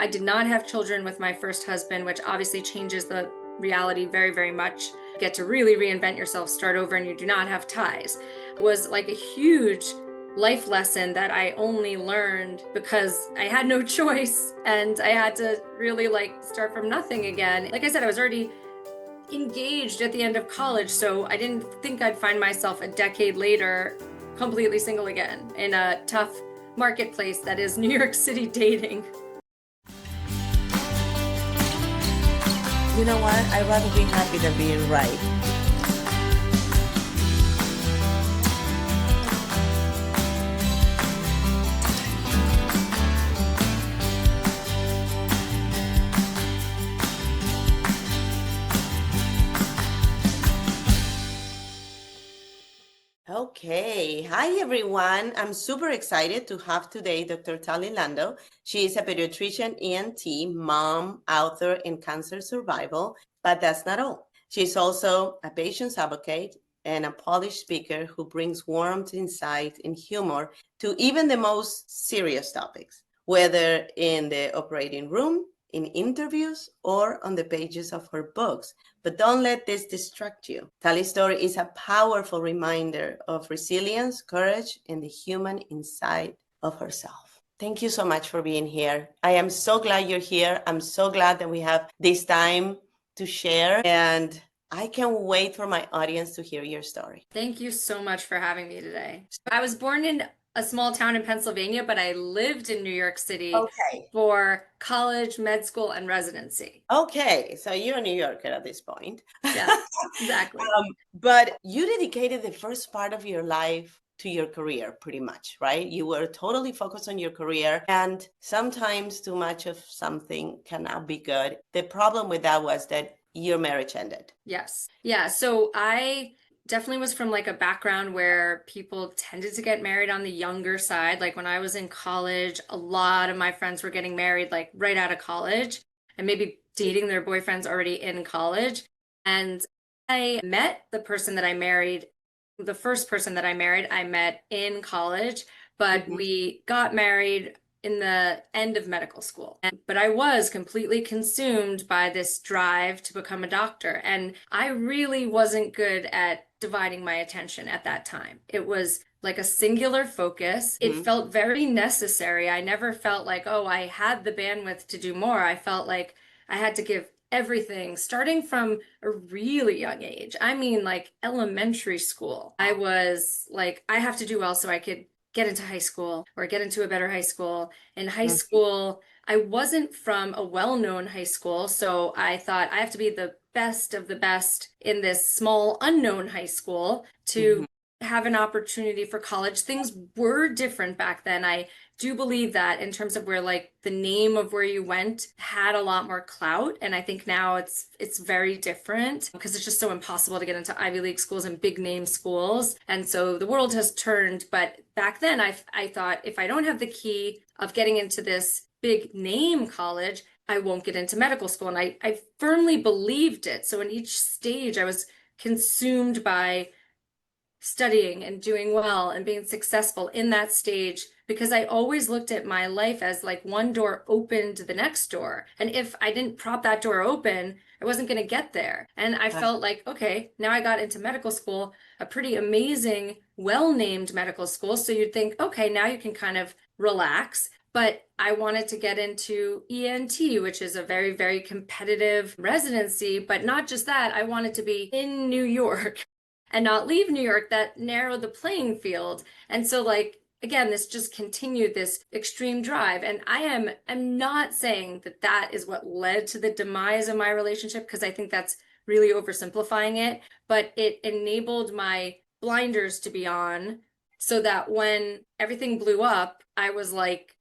I did not have children with my first husband, which obviously changes the reality very, very much. You get to really reinvent yourself, start over, and you do not have ties. It was like a huge life lesson that I only learned because I had no choice and I had to really start from nothing again. Like I said, I was already engaged at the end of college, so I didn't think I'd find myself a decade later completely single again in a tough marketplace that is New York City dating. You know what? I'd rather be happy than being right. Okay, hi everyone. I'm super excited to have today Dr. Tali Lando. She is a pediatrician, ENT, mom, author, and cancer survival, but that's not all. She's also a patient's advocate and a polished speaker who brings warmth, insight, and humor to even the most serious topics, whether in the operating room, in interviews, or on the pages of her books. But don't let this distract you. Tali's story is a powerful reminder of resilience, courage, and the human inside of herself. Thank you so much for being here. I am so glad you're here. I'm so glad that we have this time to share, and I can't wait for my audience to hear your story. Thank you so much for having me today. I was born in a small town in Pennsylvania, but I lived in New York City for college, med school, and residency. Okay, so you're a New Yorker at this point. Yeah, exactly. But you dedicated the first part of your life to your career, pretty much, right? You were totally focused on your career, and sometimes too much of something cannot be good. The problem with that was that your marriage ended. Yes. Yeah. So I definitely was from a background where people tended to get married on the younger side. Like when I was in college, a lot of my friends were getting married right out of college and maybe dating their boyfriends already in college. And I met the person that I married, the first person that I met in college, but we got married in the end of medical school. But I was completely consumed by this drive to become a doctor. And I really wasn't good at dividing my attention at that time. It was like a singular focus. It felt very necessary. I never felt like, oh, I had the bandwidth to do more. I felt like I had to give everything starting from a really young age. I mean, elementary school. I was like, I have to do well so I could get into high school or get into a better high school. In high school, I wasn't from a well-known high school, so I thought I have to be the best of the best in this small unknown high school to have an opportunity for college. Things were different back then. I do believe that in terms of where the name of where you went had a lot more clout, and I think now it's very different because it's just so impossible to get into Ivy League schools and big name schools. And so the world has turned, but back then I thought if I don't have the key of getting into this big name college, I won't get into medical school. And I firmly believed it. So in each stage I was consumed by studying and doing well and being successful in that stage because I always looked at my life as one door opened the next door. And if I didn't prop that door open, I wasn't going to get there. And I felt like, okay, now I got into medical school, a pretty amazing, well-named medical school. So you'd think, okay, now you can kind of relax. But I wanted to get into ENT, which is a very, very competitive residency. But not just that, I wanted to be in New York and not leave New York. That narrowed the playing field. And so again, this just continued this extreme drive. And I'm not saying that that is what led to the demise of my relationship, because I think that's really oversimplifying it, but it enabled my blinders to be on so that when everything blew up, I was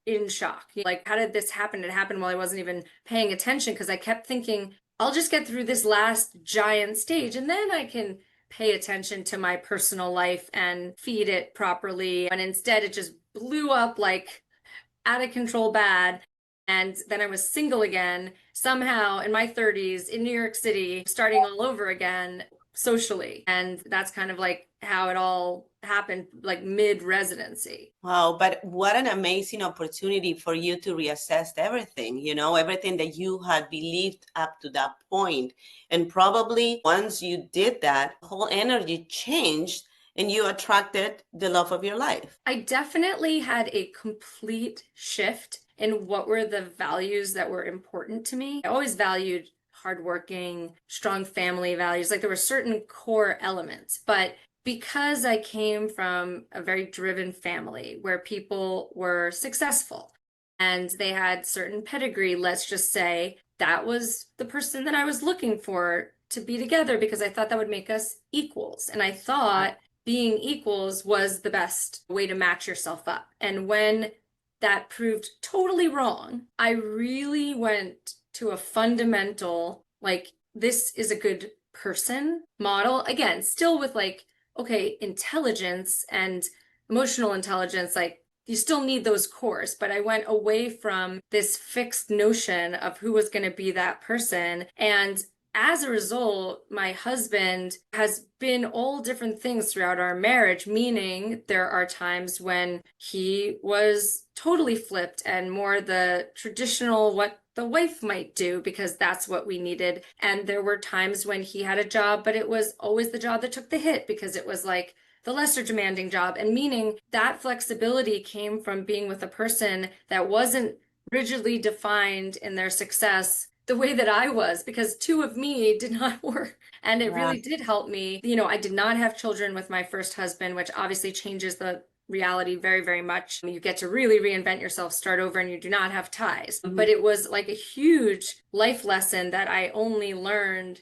in shock. How did this happen? It happened while I wasn't even paying attention because I kept thinking, I'll just get through this last giant stage and then I can pay attention to my personal life and feed it properly. And instead it just blew up out of control bad. And then I was single again, somehow in my 30s in New York City, starting all over again. socially. And that's kind of like how it all happened, like mid-residency. Wow, but what an amazing opportunity for you to reassess everything, everything that you had believed up to that point. And probably once you did that, whole energy changed and you attracted the love of your life. I definitely had a complete shift in what were the values that were important to me. I always valued hardworking, strong family values. Like there were certain core elements, but because I came from a very driven family where people were successful and they had certain pedigree, let's just say, that was the person that I was looking for to be together because I thought that would make us equals. And I thought being equals was the best way to match yourself up. And when that proved totally wrong, I really went to a fundamental, like, this is a good person model. Again, still with like, okay, intelligence and emotional intelligence, like, you still need those cores, but I went away from this fixed notion of who was going to be that person. And as a result, my husband has been all different things throughout our marriage, meaning there are times when he was totally flipped and more the traditional, what the wife might do, because that's what we needed. And there were times when he had a job, but it was always the job that took the hit because it was like the lesser demanding job. And meaning that flexibility came from being with a person that wasn't rigidly defined in their success the way that I was, because two of me did not work. And it Yeah. really did help me. I did not have children with my first husband, which obviously changes the reality very, very much. You get to really reinvent yourself, start over, and you do not have ties. Mhm. But it was like a huge life lesson that I only learned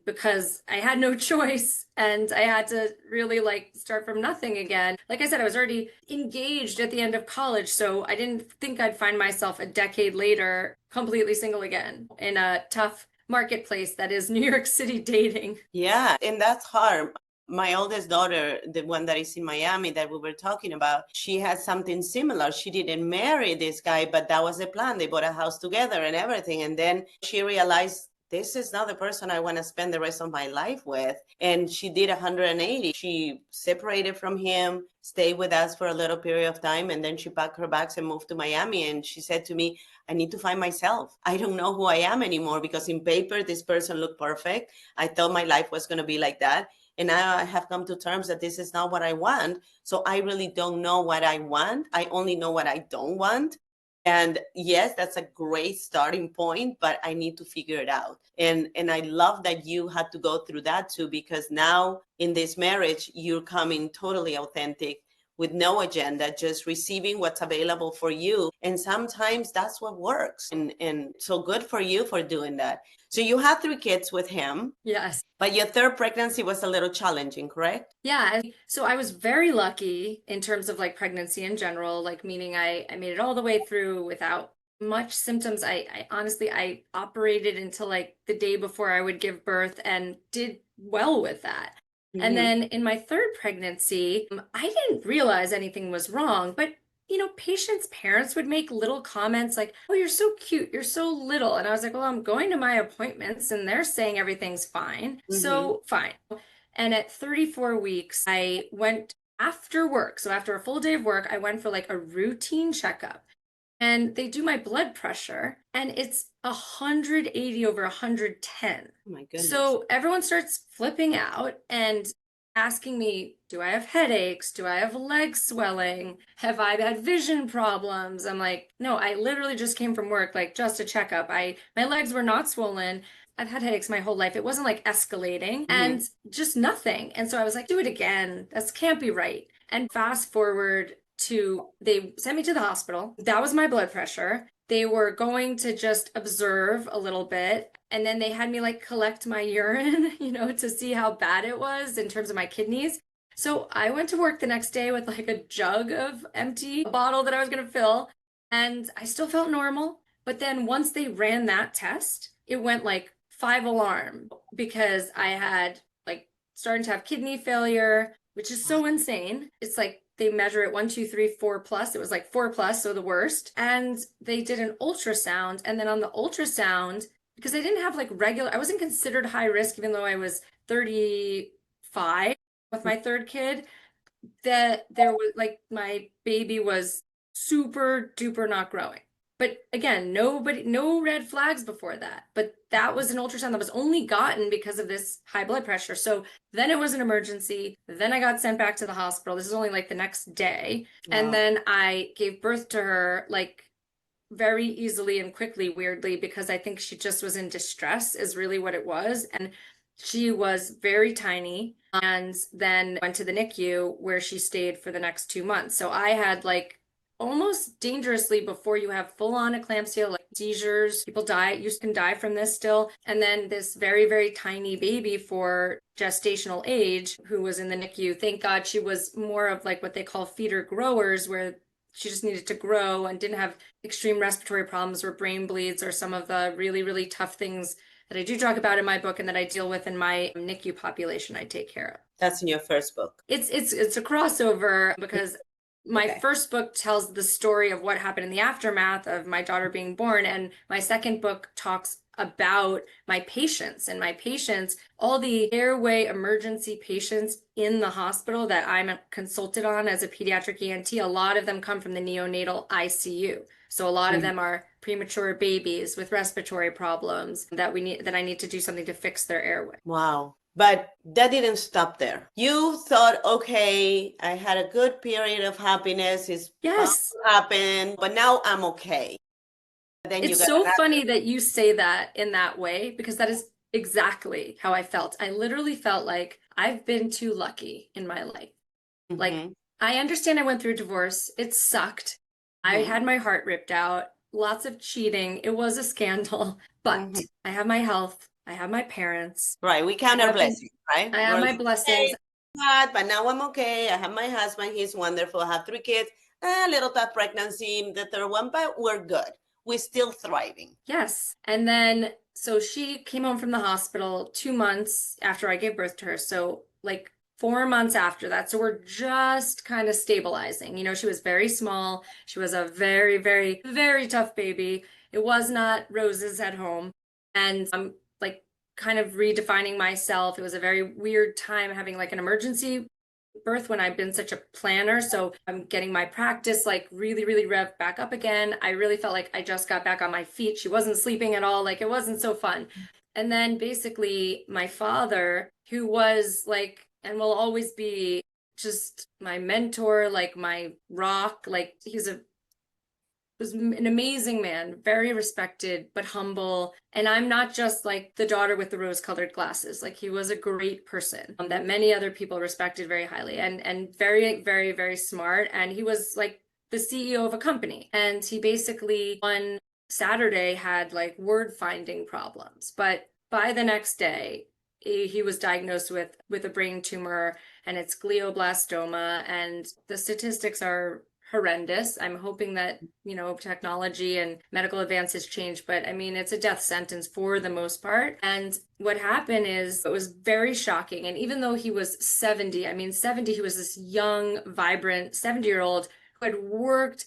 because I had no choice and I had to really like start from nothing again. Like I said, I was already engaged at the end of college, so I didn't think I'd find myself a decade later completely single again in a tough marketplace that is New York City dating. Yeah, and that's hard. My oldest daughter, the one that is in Miami that we were talking about, she had something similar. She didn't marry this guy, but that was the plan. They bought a house together and everything. And then she realized this is not the person I want to spend the rest of my life with. And she did 180. She separated from him, stayed with us for a little period of time, and then she packed her bags and moved to Miami. And she said to me, I need to find myself. I don't know who I am anymore because in paper, this person looked perfect. I thought my life was going to be like that. And now I have come to terms that this is not what I want. So I really don't know what I want. I only know what I don't want. And yes, that's a great starting point, but I need to figure it out. And I love that you had to go through that too, because now in this marriage, you're coming totally authentic with no agenda, just receiving what's available for you. And sometimes that's what works. And so good for you for doing that. So you had 3 kids with him, Yes. but your third pregnancy was a little challenging, correct? Yeah. So I was very lucky in terms of like pregnancy in general, like meaning I made it all the way through without much symptoms. I honestly, I operated until like the day before I would give birth and did well with that. And Mm-hmm. then in my third pregnancy, I didn't realize anything was wrong, but patients' parents would make little comments like, "Oh, you're so cute, you're so little." And I was like, "Well, I'm going to my appointments and they're saying everything's fine." Mm-hmm. So, fine. And at 34 weeks, I went after work. So, after a full day of work, I went for like a routine checkup and they do my blood pressure and it's 180 over 110. Oh my goodness. So everyone starts flipping out and asking me, do I have headaches? Do I have leg swelling? Have I had vision problems? I'm like, no, I literally just came from work, like just a checkup. My legs were not swollen. I've had headaches my whole life. It wasn't like escalating Mm-hmm. and just nothing. And so I was like, do it again. This can't be right. And fast forward to they sent me to the hospital. That was my blood pressure. They were going to just observe a little bit. And then they had me like collect my urine, to see how bad it was in terms of my kidneys. So I went to work the next day with like a jug of empty bottle that I was going to fill. And I still felt normal. But then once they ran that test, it went like 5 alarm because I had like starting to have kidney failure, which is so insane. It's like they measure it 1, 2, 3, 4 plus. It was like 4 plus, so the worst. And they did an ultrasound. And then on the ultrasound, because I didn't have like regular, I wasn't considered high risk, even though I was 35 with my third kid, that there was like my baby was super duper not growing. But again, no red flags before that. But that was an ultrasound that was only gotten because of this high blood pressure. So then it was an emergency. Then I got sent back to the hospital. This is only like the next day. And Wow. then I gave birth to her like very easily and quickly, weirdly, because I think she just was in distress, is really what it was. And she was very tiny and then went to the NICU where she stayed for the next 2 months. So I had like almost dangerously before you have full on eclampsia, like seizures, people die, you can die from this still. And then this very, very tiny baby for gestational age who was in the NICU. Thank God she was more of like what they call feeder growers, where she just needed to grow and didn't have extreme respiratory problems or brain bleeds or some of the really, really tough things that I do talk about in my book and that I deal with in my NICU population I take care of. That's in your first book. It's a crossover because my Okay. first book tells the story of what happened in the aftermath of my daughter being born, and my second book talks about my patients and my patients, all the airway emergency patients in the hospital that I'm consulted on as a pediatric ENT. A lot of them come from the neonatal ICU. So a lot of Mhm. them are premature babies with respiratory problems that I need to do something to fix their airway. Wow. But that didn't stop there. You thought, okay, I had a good period of happiness. It's bound Yes. to happen, but now I'm okay. Then you It's got so another. funny that you say that in that way because that is exactly how I felt. I literally felt like I've been too lucky in my life. Like, Hmm. I understand I went through a divorce. It sucked. I Hmm. had my heart ripped out, lots of cheating. It was a scandal, but Hmm. I have my health. I have my parents. Right. We count I our have been, blessings, right? I have We're my like, blessings. hey, God, but now I'm okay. I have my husband. He's wonderful. I have 3 kids. A little tough pregnancy, the third one, but we're good. We're still thriving. Yes. And then, so she came home from the hospital 2 months after I gave birth to her. So, like 4 months after that. So, we're just kind of stabilizing. She was very small. She was a very, very, very tough baby. It was not roses at home. And I'm like kind of redefining myself. It was a very weird time having like an emergency birth when I've been such a planner. So I'm getting my practice like really, really revved back up again. I really felt like I just got back on my feet. She wasn't sleeping at all. Like it wasn't so fun. And then basically my father, who was like, and will always be just my mentor, like my rock, like he's a was an amazing man, very respected, but humble. And I'm not just like the daughter with the rose-colored glasses. Like he was a great person that many other people respected very highly and very, very, very smart. And he was like the CEO of a company. And he basically one Saturday had like word finding problems. But by the next day, he was diagnosed with a brain tumor and it's glioblastoma and the statistics are horrendous. I'm hoping that, technology and medical advances change, but I mean, it's a death sentence for the most part. And what happened is it was very shocking. And even though he was 70, I mean, 70, he was this young, vibrant 70-year-old who had worked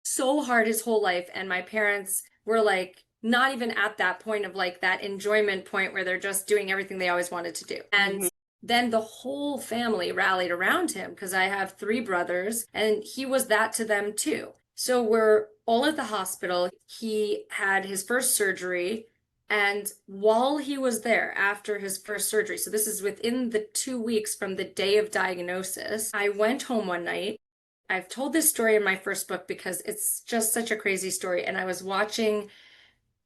so hard his whole life. And my parents were like, not even at that point of like that enjoyment point where they're just doing everything they always wanted to do. And Hmm. then the whole family rallied around him because I have three brothers and he was that to them too. So we're all at the hospital. He had his first surgery. And while he was there after his first surgery, so this is within the 2 weeks from the day of diagnosis, I went home one night. I've told this story in my first book because it's just such a crazy story. And I was watching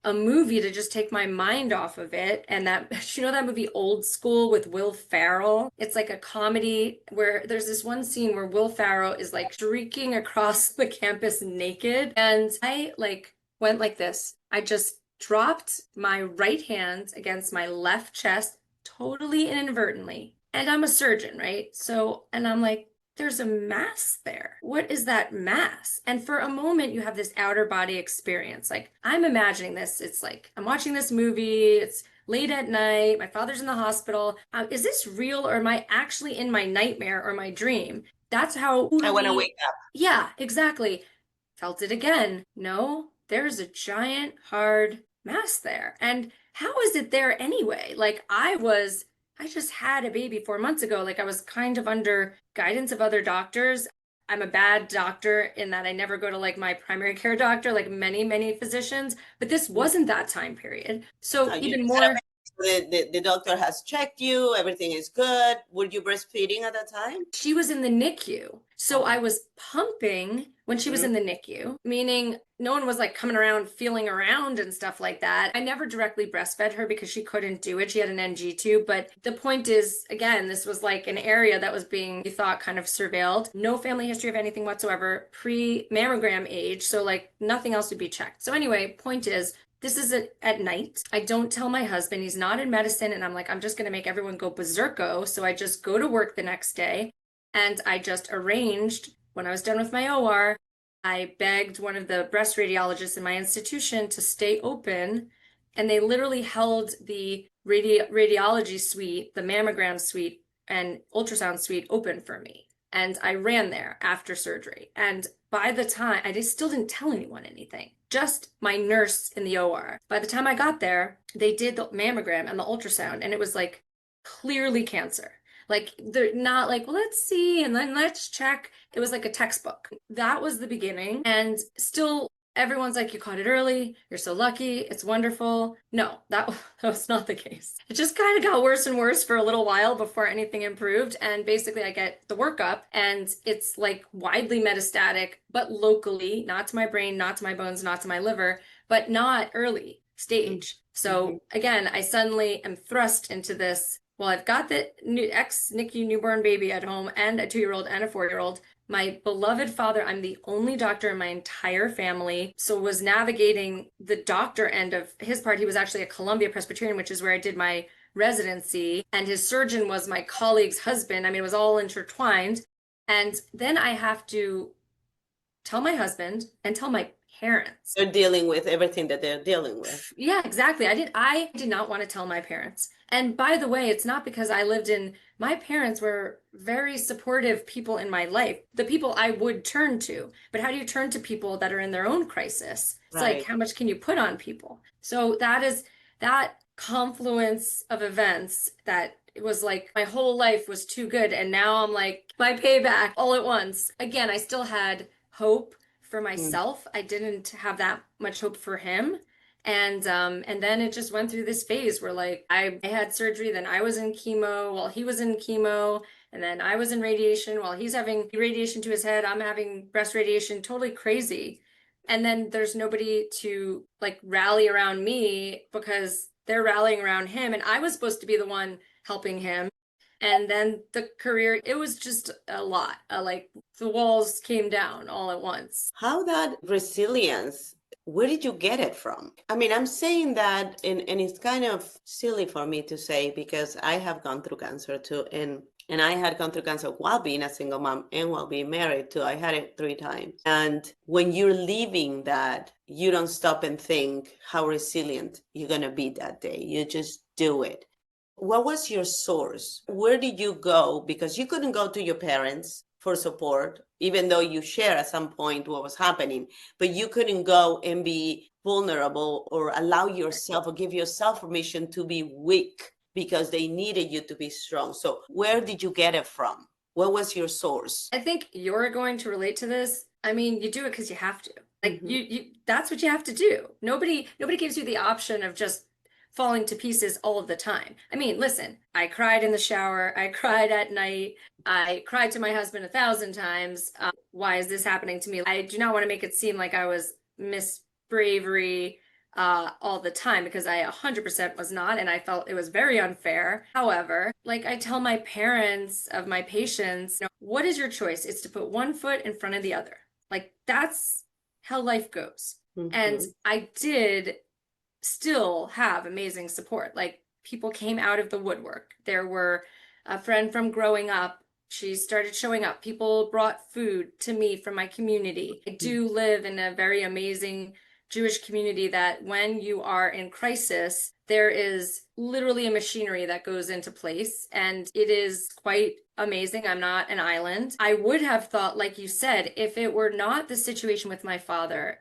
a movie to just take my mind off of it. And that, that movie Old School with Will Ferrell? It's like a comedy where there's this one scene where Will Ferrell is like streaking across the campus naked. And I like went like this. I just dropped my right hand against my left chest totally inadvertently. And I'm a surgeon, right? So, and I'm like, there's a mass there. What is that mass? And for a moment, you have this outer body experience. Like, I'm imagining this. It's like, I'm watching this movie. It's late at night. My father's in the hospital. Is this real or am I actually in my nightmare or my dream? That's how I want to totally, wake up. yeah, exactly. Felt it again. No, there's a giant, hard mass there? And how is it there anyway? Like I just had a baby 4 months ago. Like I was kind of under guidance of other doctors. I'm a bad doctor in that I never go to like my primary care doctor, like many physicians, but this wasn't that time period. No, So you even just had a more, baby. The doctor has checked you, everything is good. Were you breastfeeding at that time? she was in the NICU. So Oh. I was pumping when she was Mhm. in the NICU, meaning no one was like coming around, feeling around and stuff like that. I never directly breastfed her because she couldn't do it. She had an NG tube. But the point is, again, this was like an area that was being, you thought, kind of surveilled. No family history of anything whatsoever, pre-mammogram age. So like nothing else would be checked. So anyway, point is, this is at night. I don't tell my husband. He's not in medicine. And I'm like, I'm just going to make everyone go berserko. So I just go to work the next day. And I just arranged, when I was done with my OR, I begged one of the breast radiologists in my institution to stay open. And they literally held the radiology suite, the mammogram suite, and ultrasound suite open for me. And I ran there after surgery. And by the time, I just still didn't tell anyone anything, just my nurse in the OR. By the time I got there, they did the mammogram and the ultrasound, and it was like clearly cancer. Like they're not like, well, let's see, and then let's check. It was like a textbook. That was the beginning. And still, everyone's like, you caught it early. You're so lucky. It's wonderful. No, that was not the case. It just kind of got worse and worse for a little while before anything improved. And basically, I get the workup, and it's like widely metastatic, but locally, not to my brain, not to my bones, not to my liver, but not early stage. Mhm. So again, I suddenly am thrust into this. Well, I've got the new ex NICU newborn baby at home and a 2-year-old and a 4-year-old. My beloved father, I'm the only doctor in my entire family, so was navigating the doctor end of his part. He was actually a Columbia Presbyterian, which is where I did my residency, and his surgeon was my colleague's husband. I mean, it was all intertwined. And then I have to tell my husband and tell my parents. They're dealing with everything that they're dealing with. Yeah, exactly. I did not want to tell my parents. And by the way, it's not because I lived in, my parents were very supportive people in my life, the people I would turn to. But how do you turn to people that are in their own crisis? It's like, Right. how much can you put on people? So that is that confluence of events that it was like my whole life was too good. And now I'm like, my payback all at once. Again, I still had hope for Mm. myself. I didn't have that much hope for him. And then it just went through this phase where like I had surgery, then I was in chemo while he was in chemo, and then I was in radiation while he's having radiation to his head. I'm having breast radiation, totally crazy. And then there's nobody to like rally around me because they're rallying around him, and I was supposed to be the one helping him. And then the career, it was just a lot. Like the walls came down all at once. How that resilience, where did you get it from? I mean, I'm saying that, and it's kind of silly for me to say because I have gone through cancer too, and I had gone through cancer while being a single mom and while being married too. I had it 3 times. And when you're leaving that, you don't stop and think how resilient you're gonna be that day. You just do it. What was your source? Where did you go? Because you couldn't go to your parents for support, even though you share at some point what was happening, but you couldn't go and be vulnerable or allow yourself or give yourself permission to be weak because they needed you to be strong. So where did you get it from? What was your source? I think you're going to relate to this. I mean, you do it because you have to. Like Mhm. you that's what you have to do. Nobody gives you the option of just falling to pieces all of the time. I mean, listen, I cried in the shower, I cried at night, I cried to my husband 1,000 times. Why is this happening to me? I do not want to make it seem like I was Miss Bravery all the time because I 100% was not, and I felt it was very unfair. However, like I tell my parents of my patients, what is your choice? It's to put one foot in front of the other. Like that's how life goes. And Mhm. I did still have amazing support. Like people came out of the woodwork. There were a friend from growing up. She started showing up. People brought food to me from my community. I do live in a very amazing Jewish community that when you are in crisis, there is literally a machinery that goes into place, and it is quite amazing. I'm not an island. I would have thought, like you said, if it were not the situation with my father,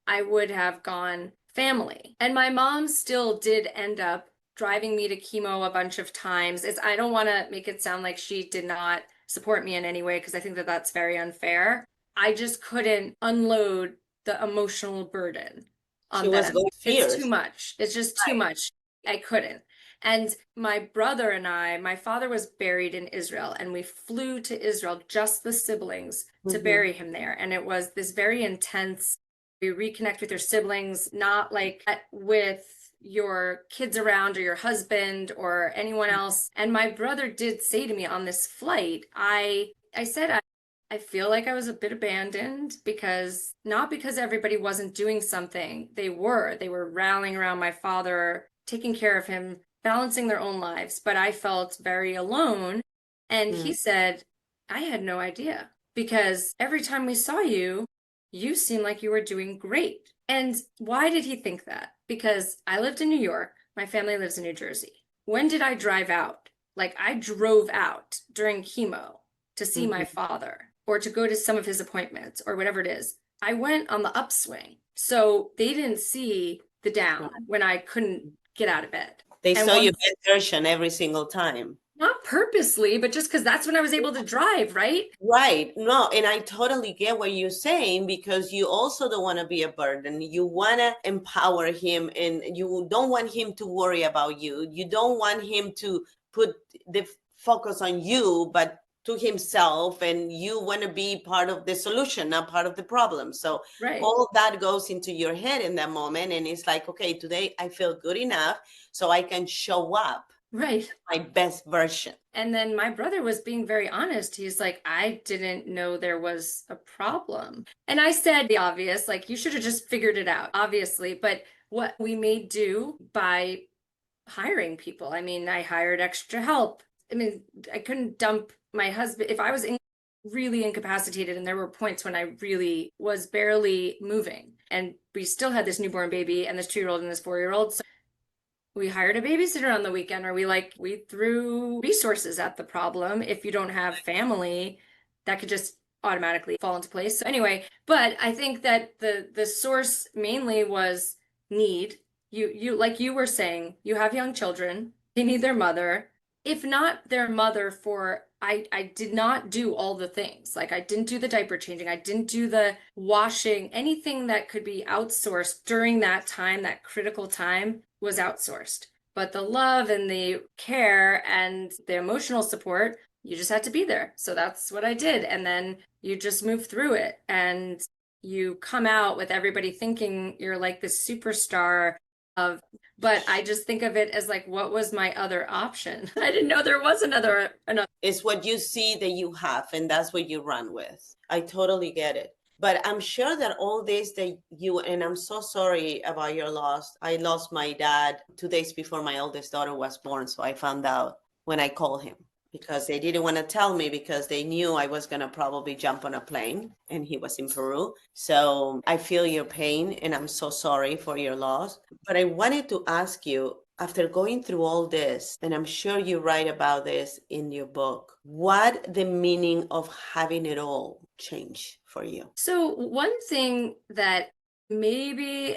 I would have gone family. And my mom still did end up driving me to chemo a bunch of times. I don't want to make it sound like she did not support me in any way because I think that that's very unfair. I just couldn't unload the emotional burden She on was them. going It's too fierce. much. It's just too much. I couldn't. And my brother and my father was buried in Israel, and we flew to Israel, just the siblings, to Hmm. bury him there. And it was this very intense, you reconnect with your siblings, not like with your kids around or your husband or anyone else. And my brother did say to me on this flight, I said I feel like I was a bit abandoned because not because everybody wasn't doing something. They were rallying around my father, taking care of him, balancing their own lives, but I felt very alone. And he Mm. said, I had no idea because every time we saw you, you seemed like you were doing great. And why did he think that? Because I lived in New York, my family lives in New Jersey. When did I drive out? Like I drove out during chemo to see my Hmm. father or to go to some of his appointments or whatever it is. I went on the upswing. So they didn't see the down when I couldn't get out of bed. They And saw your once, best version every single time. not purposely, but just because that's when I was able to drive, right? Right. No, and I totally get what you're saying because you also don't want to be a burden. You want to empower him and you don't want him to worry about you. You don't want him to put the focus on you, but to himself, and you want to be part of the solution, not part of the problem. So Right, all that goes into your head in that moment. And it's like, okay, today I feel good enough so I can show up right. my best version. And then my brother was being very honest. He's like, I didn't know there was a problem. And I said the obvious, like, you should have just figured it out, obviously. But what we made do by hiring people. I mean, I hired extra help. I mean, I couldn't dump my husband if I was really incapacitated, and there were points when I really was barely moving. And we still had this newborn baby and this 2-year-old and this 4-year-old. So we hired a babysitter on the weekend, or we threw resources at the problem. If you don't have family, that could just automatically fall into place. So anyway, but I think that the source mainly was need. You like you were saying, you have young children, they need their mother. If not their mother for I did not do all the things. Like I didn't do the diaper changing, I didn't do the washing, anything that could be outsourced during that time, that critical time was outsourced. But the love and the care and the emotional support, you just had to be there. So that's what I did. And then you just move through it and you come out with everybody thinking you're like this superstar of, but I just think of it as like, what was my other option? I didn't know there was another. It's what you see that you have, and that's what you run with. I totally get it. But I'm sure that all this that you, and I'm so sorry about your loss. I lost my dad 2 days before my oldest daughter was born. So I found out when I called him because they didn't want to tell me because they knew I was going to probably jump on a plane and he was in Peru. So I feel your pain and I'm so sorry for your loss. But I wanted to ask you, after going through all this, and I'm sure you write about this in your book, what the meaning of having it all change for you? So one thing that maybe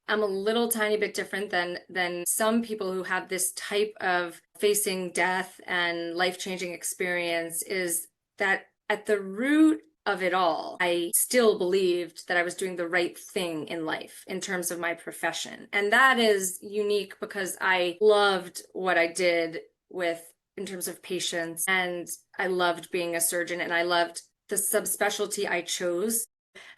I'm a little tiny bit different than some people who have this type of facing death and life-changing experience is that at the root of it all, I still believed that I was doing the right thing in life in terms of my profession. And that is unique because I loved what I did with in terms of patients, and I loved being a surgeon, and I loved the subspecialty I chose.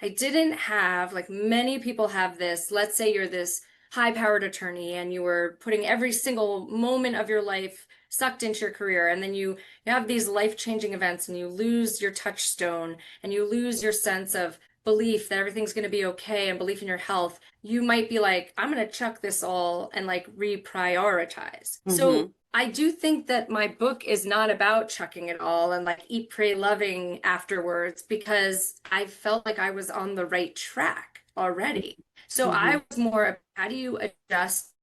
I didn't have, like many people have this, let's say you're this high-powered attorney and you were putting every single moment of your life sucked into your career, and then you have these life-changing events and you lose your touchstone and you lose your sense of belief that everything's going to be okay and belief in your health. You might be like, I'm going to chuck this all and like reprioritize. So Mm-hmm. I do think that my book is not about chucking it all and like eat, pray, loving afterwards, because I felt like I was on the right track already. So Mm-hmm. I was more, how do you adjust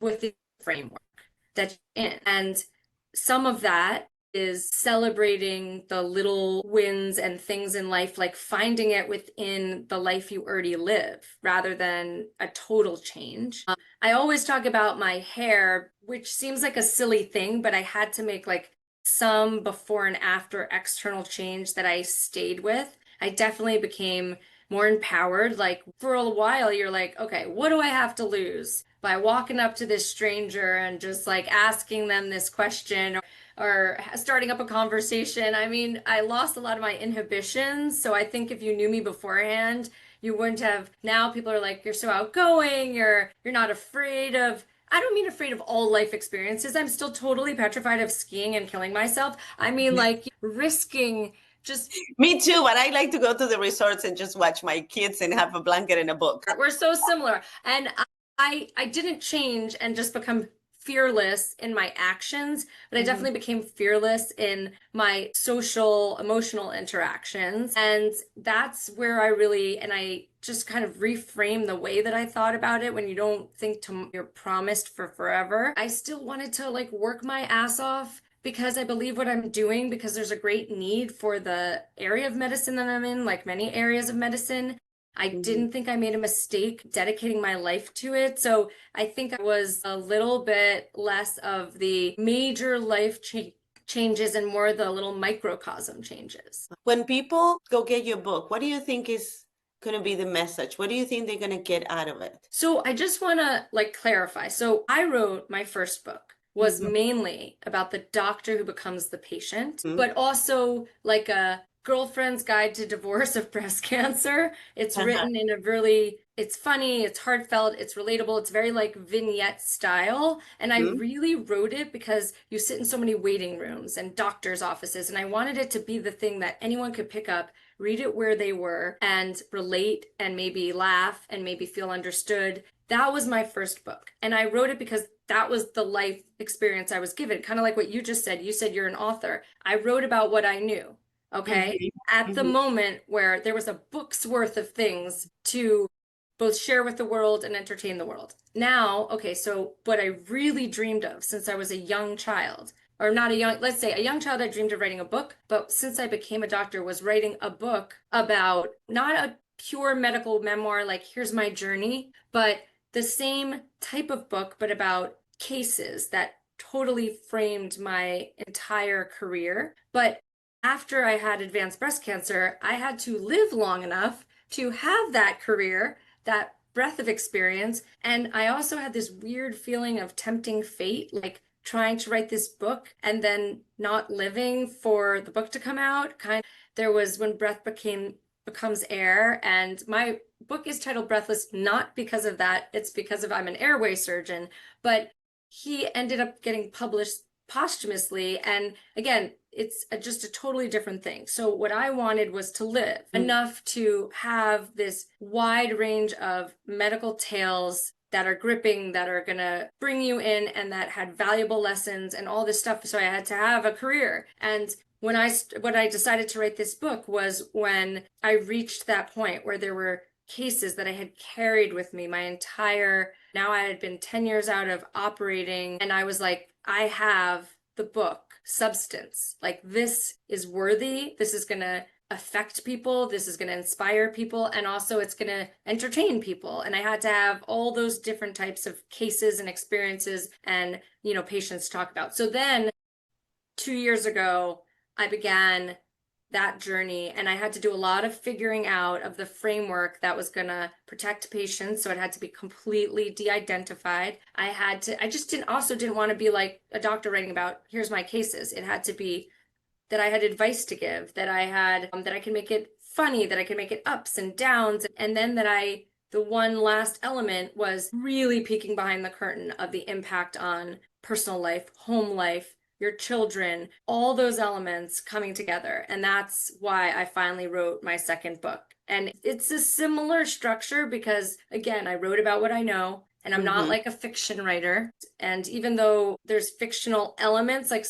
with the framework that you're in? And some of that is celebrating the little wins and things in life, like finding it within the life you already live rather than a total change. I always talk about my hair, which seems like a silly thing, but I had to make like some before and after external change that I stayed with. I definitely became more empowered. Like for a while, you're like, okay, what do I have to lose by walking up to this stranger and just like asking them this question or starting up a conversation? I mean, I lost a lot of my inhibitions. So I think if you knew me beforehand, you wouldn't have. Now people are like, you're so outgoing, you're not afraid of. I don't mean afraid of all life experiences. I'm still totally petrified of skiing and killing myself. I mean like risking just. Me too, but I like to go to the resorts and just watch my kids and have a blanket and a book. We're so similar. And I didn't change and just become fearless in my actions, but I Mhm. definitely became fearless in my social, emotional interactions. And that's where I just kind of reframe the way that I thought about it when you don't think you're promised for forever. I still wanted to like work my ass off because I believe what I'm doing, because there's a great need for the area of medicine that I'm in, like many areas of medicine. I Mhm. didn't think I made a mistake dedicating my life to it. So I think I was a little bit less of the major changes and more the little microcosm changes. When people go get your book, what do you think is going to be the message? What do you think they're going to get out of it? So I just want to like clarify. So I wrote my first book was Mhm. mainly about the doctor who becomes the patient, Mhm. but also like a girlfriend's guide to divorce of breast cancer. It's Uh-huh. written in a really, it's funny, it's heartfelt, it's relatable, it's very like vignette style. And I Mhm. really wrote it because you sit in so many waiting rooms and doctors' offices, and I wanted it to be the thing that anyone could pick up, read it where they were, and relate and maybe laugh and maybe feel understood. That was my first book. And I wrote it because that was the life experience I was given. Kind of like what you just said. You said you're an author. I wrote about what I knew. Okay. Mhm. At the Mhm. moment where there was a book's worth of things to both share with the world and entertain the world. Now, okay, so what I really dreamed of since I was a young child, or not a young, let's say a young child, I dreamed of writing a book, but since I became a doctor, was writing a book about not a pure medical memoir, like here's my journey, but the same type of book, but about cases that totally framed my entire career. But after I had advanced breast cancer, I had to live long enough to have that career, that breadth of experience. And I also had this weird feeling of tempting fate, like trying to write this book and then not living for the book to come out. There was when breath becomes air, and my book is titled Breathless not because of that, it's because of I'm an airway surgeon, but he ended up getting published posthumously, and again, it's just a totally different thing. So what I wanted was to live enough to have this wide range of medical tales that are gripping, that are going to bring you in, and that had valuable lessons and all this stuff. So I had to have a career. And when I decided to write this book was when I reached that point where there were cases that I had carried with me my entire. Now I had been 10 years out of operating, and I was like, I have the book substance. Like this is worthy. This is going to affect people. This is going to inspire people. And also it's going to entertain people. And I had to have all those different types of cases and experiences and, patients to talk about. So then 2 years ago, I began that journey, and I had to do a lot of figuring out of the framework that was going to protect patients. So it had to be completely de-identified. I just didn't want to be like a doctor writing about, here's my cases. It had to be that I had advice to give, that I can make it funny, that I can make it ups and downs. And then the one last element was really peeking behind the curtain of the impact on personal life, home life, your children, all those elements coming together. And that's why I finally wrote my second book. And it's a similar structure because, again, I wrote about what I know, and I'm not Mhm. like a fiction writer. And even though there's fictional elements, like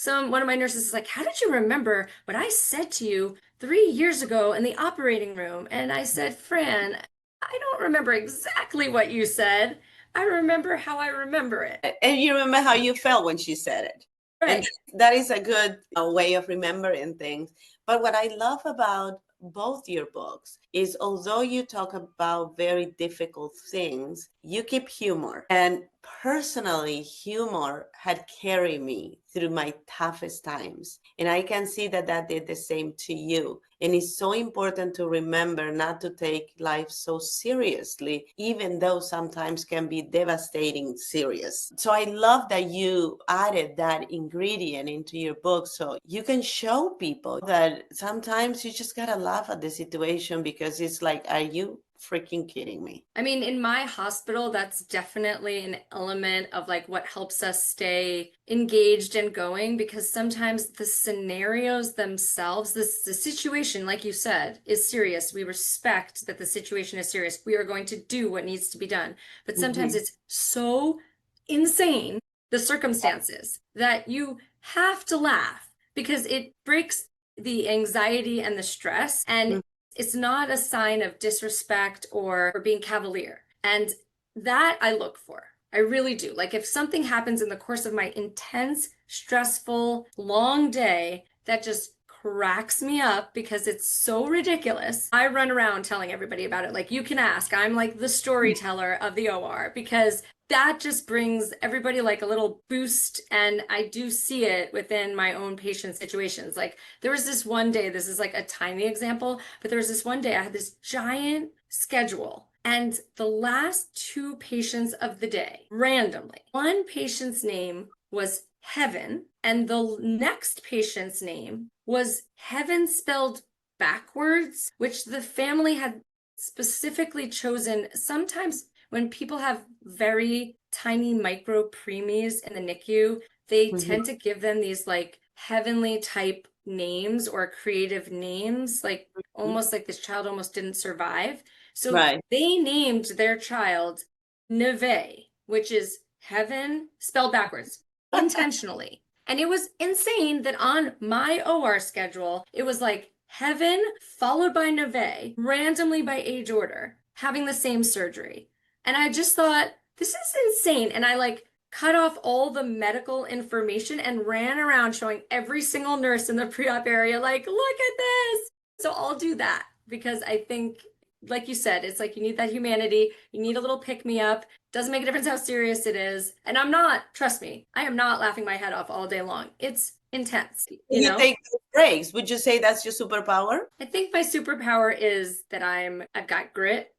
one of my nurses is like, how did you remember what I said to you 3 years ago in the operating room? And I said, Fran, I don't remember exactly what you said. I remember how I remember it. And you remember how you felt when she said it. And Right. that is a good way of remembering things. But what I love about both your books is although you talk about very difficult things, you keep humor. And personally, humor had carried me through my toughest times. And I can see that that did the same to you. And it's so important to remember not to take life so seriously, even though sometimes can be devastating serious. So I love that you added that ingredient into your book so you can show people that sometimes you just gotta laugh at the situation because it's like, are you freaking kidding me? I mean, in my hospital, that's definitely an element of like what helps us stay engaged and going because sometimes the scenarios themselves, the situation, like you said, is serious. We respect that the situation is serious. We are going to do what needs to be done. But sometimes Mhm. it's so insane, the circumstances, that you have to laugh because it breaks the anxiety and the stress. And it's not a sign of disrespect or being cavalier. And that I look for. I really do. Like if something happens in the course of my intense, stressful, long day that just cracks me up because it's so ridiculous, I run around telling everybody about it. Like you can ask. I'm like the storyteller of the OR because that just brings everybody like a little boost. And I do see it within my own patient situations. Like there was this one day, this is like a tiny example, but there was this one day I had this giant schedule. And the last two patients of the day, randomly, one patient's name was Heaven, and the next patient's name was Heaven spelled backwards, which the family had specifically chosen. Sometimes when people have very tiny micro preemies in the NICU, they Mhm. tend to give them these like heavenly type names or creative names, like almost like this child almost didn't survive. So Right. they named their child Neve, which is heaven spelled backwards intentionally. And it was insane that on my OR schedule, it was like heaven followed by Neve, randomly by age order, having the same surgery. And I just thought, this is insane. And I like cut off all the medical information and ran around showing every single nurse in the pre-op area, like, look at this. So I'll do that because I think, like you said, it's like you need that humanity. You need a little pick me up. Doesn't make a difference how serious it is. And I'm not, trust me, I am not laughing my head off all day long. It's intense, you You know? take those breaks. Would you say that's your superpower? I think my superpower is that I've got grit.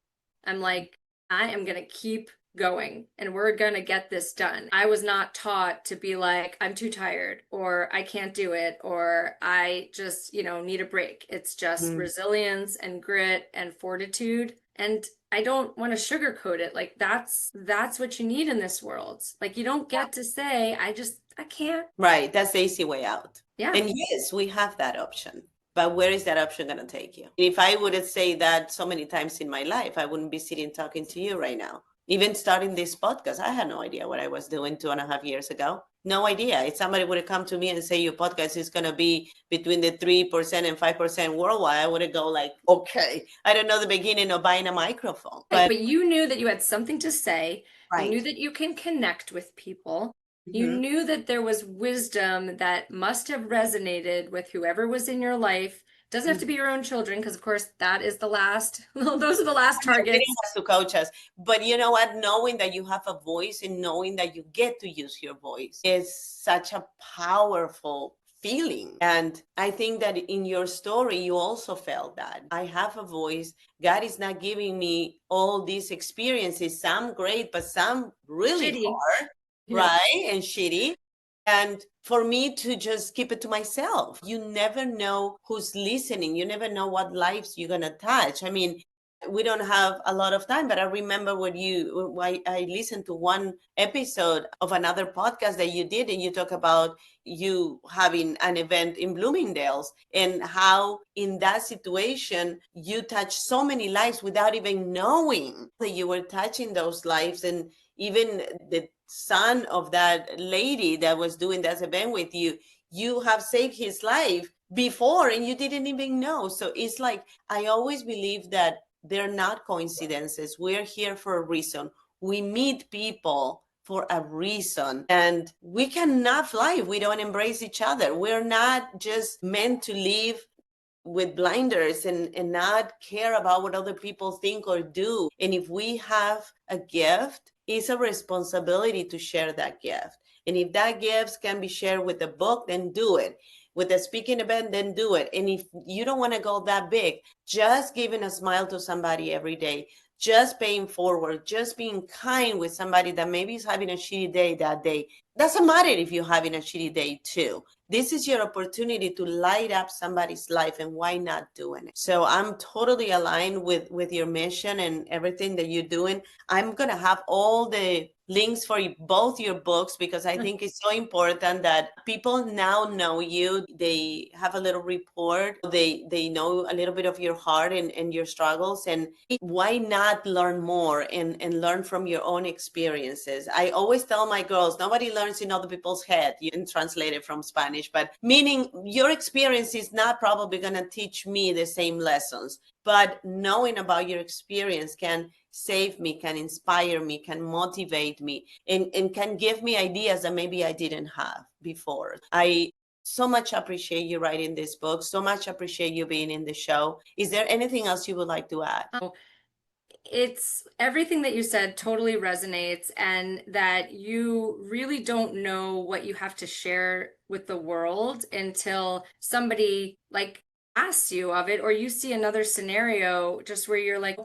I'm like, I am gonna keep going and we're gonna get this done. I was not taught to be like, I'm too tired or I can't do it or I just, need a break. It's just Mm. resilience and grit and fortitude. And I don't want to sugarcoat it. Like that's what you need in this world. Like you don't get to say, I can't. Right. That's the easy way out. Yeah. And yes, we have that option. But where is that option going to take you? If I would have said that so many times in my life, I wouldn't be sitting talking to you right now. Even starting this podcast, I had no idea what I was doing 2.5 years ago. No idea. If somebody would have come to me and say your podcast is going to be between the 3% and 5% worldwide, I would have go like, okay, I don't know the beginning of buying a microphone. Right, But but you knew that you had something to say. You knew right. that you can connect with people. You Mhm. knew that there was wisdom that must have resonated with whoever was in your life. Doesn't have to be your own children, because of course that is the last, those are the last Marketing targets. has to coach us. But you know what? Knowing that you have a voice and knowing that you get to use your voice is such a powerful feeling. And I think that in your story, you also felt that I have a voice. God is not giving me all these experiences, some great, but some really Shitty. hard, Yeah. right? And shitty. And for me to just keep it to myself, you never know who's listening. You never know what lives you're going to touch. I mean, we don't have a lot of time, but I remember I listened to one episode of another podcast that you did, and you talk about you having an event in Bloomingdale's and how in that situation you touched so many lives without even knowing that you were touching those lives. And even the son of that lady that was doing that event with you, you have saved his life before and you didn't even know. So it's like, I always believe that they're not coincidences. We're here for a reason. We meet people for a reason. And we cannot fly if we don't embrace each other. We're not just meant to live with blinders and not care about what other people think or do. And if we have a gift, it's a responsibility to share that gift. And if that gift can be shared with a book, then do it. With a speaking event, then do it. And if you don't want to go that big, just giving a smile to somebody every day, just paying forward, just being kind with somebody that maybe is having a shitty day that day. Doesn't matter if you're having a shitty day too. This is your opportunity to light up somebody's life, and why not doing it? So I'm totally aligned with your mission and everything that you're doing. I'm gonna have all the links for both your books, because I think it's so important that people now know you. They have a little report. They know a little bit of your heart and your struggles. And why not learn more and learn from your own experiences? I always tell my girls, nobody learns in other people's head. You can translate it from Spanish, but meaning your experience is not probably going to teach me the same lessons, but knowing about your experience can save me, can inspire me, can motivate me, and can give me ideas that maybe I didn't have before. I so much appreciate you writing this book. So much appreciate you being in the show. Is there anything else you would like to add? It's everything that you said totally resonates, and that you really don't know what you have to share with the world until somebody like asks you of it, or you see another scenario just where you're like,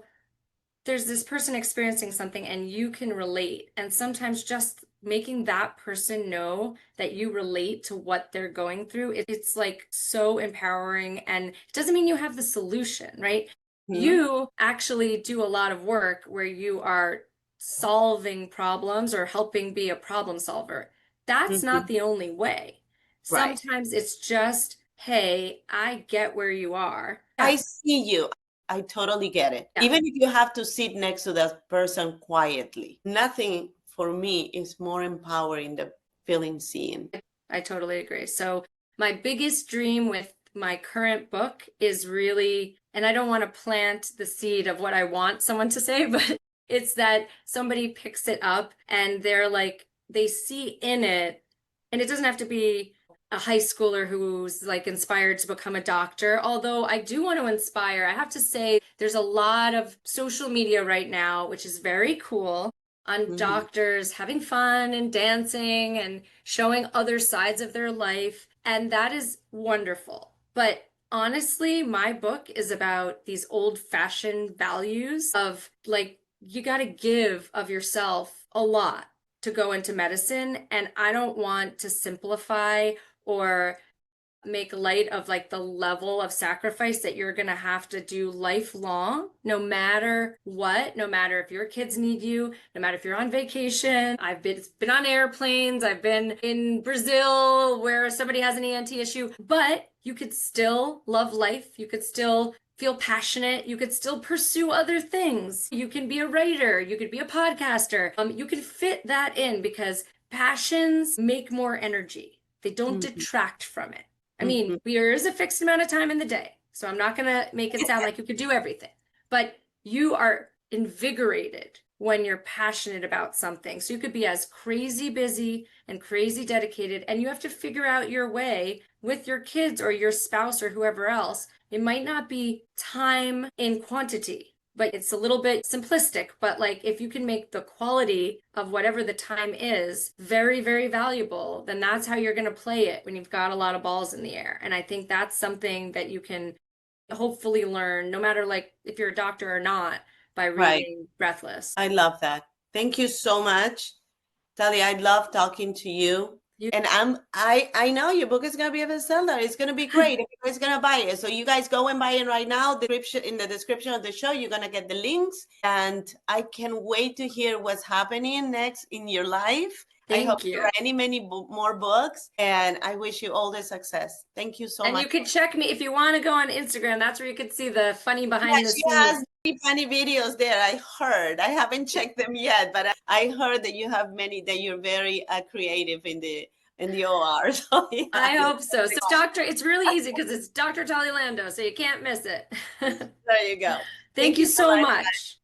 there's this person experiencing something and you can relate. And sometimes just making that person know that you relate to what they're going through, it's like so empowering. And it doesn't mean you have the solution, right? You actually do a lot of work where you are solving problems or helping be a problem solver. That's not the only way. Right. Sometimes it's just, hey, I get where you are. I see you. I totally get it. Yeah. Even if you have to sit next to that person quietly, nothing for me is more empowering than feeling seen. I totally agree. So my biggest dream with my current book is really, and I don't want to plant the seed of what I want someone to say, but it's that somebody picks it up and they're like, they see in it, and it doesn't have to be a high schooler who's like inspired to become a doctor. Although I do want to inspire, I have to say there's a lot of social media right now, which is very cool, on doctors having fun and dancing and showing other sides of their life. And that is wonderful. But honestly, my book is about these old-fashioned values of like, you got to give of yourself a lot to go into medicine. And I don't want to simplify or make light of like the level of sacrifice that you're going to have to do lifelong, no matter what, no matter if your kids need you, no matter if you're on vacation. I've been on airplanes, I've been in Brazil where somebody has an ENT issue, but you could still love life. You could still feel passionate. You could still pursue other things. You can be a writer. You could be a podcaster. You could fit that in because passions make more energy. They don't detract from it. I mean, there is a fixed amount of time in the day, so I'm not going to make it sound like you could do everything, but you are invigorated when you're passionate about something. So you could be as crazy busy and crazy dedicated, and you have to figure out your way with your kids or your spouse or whoever else. It might not be time in quantity, but it's a little bit simplistic. But like, if you can make the quality of whatever the time is very, very valuable, then that's how you're going to play it when you've got a lot of balls in the air. And I think that's something that you can hopefully learn, no matter like if you're a doctor or not, by reading Breathless. I love that. Thank you so much, Tali. I love talking to you. And I know your book is gonna be a bestseller. It's gonna be great. Everybody's gonna buy it. So you guys go and buy it right now. In the description of the show, you're gonna get the links. And I can wait to hear what's happening next in your life. I hope you write many more books, and I wish you all the success. Thank you so much. And you could check me if you want to go on Instagram. That's where you could see the funny behind the scenes. She has funny videos there. I heard. I haven't checked them yet, but I heard that you have many. That you're very creative in the OR. So, yeah. I hope so. So it's really easy because it's Dr. Tali Lando, so you can't miss it. There you go. Thank you so much.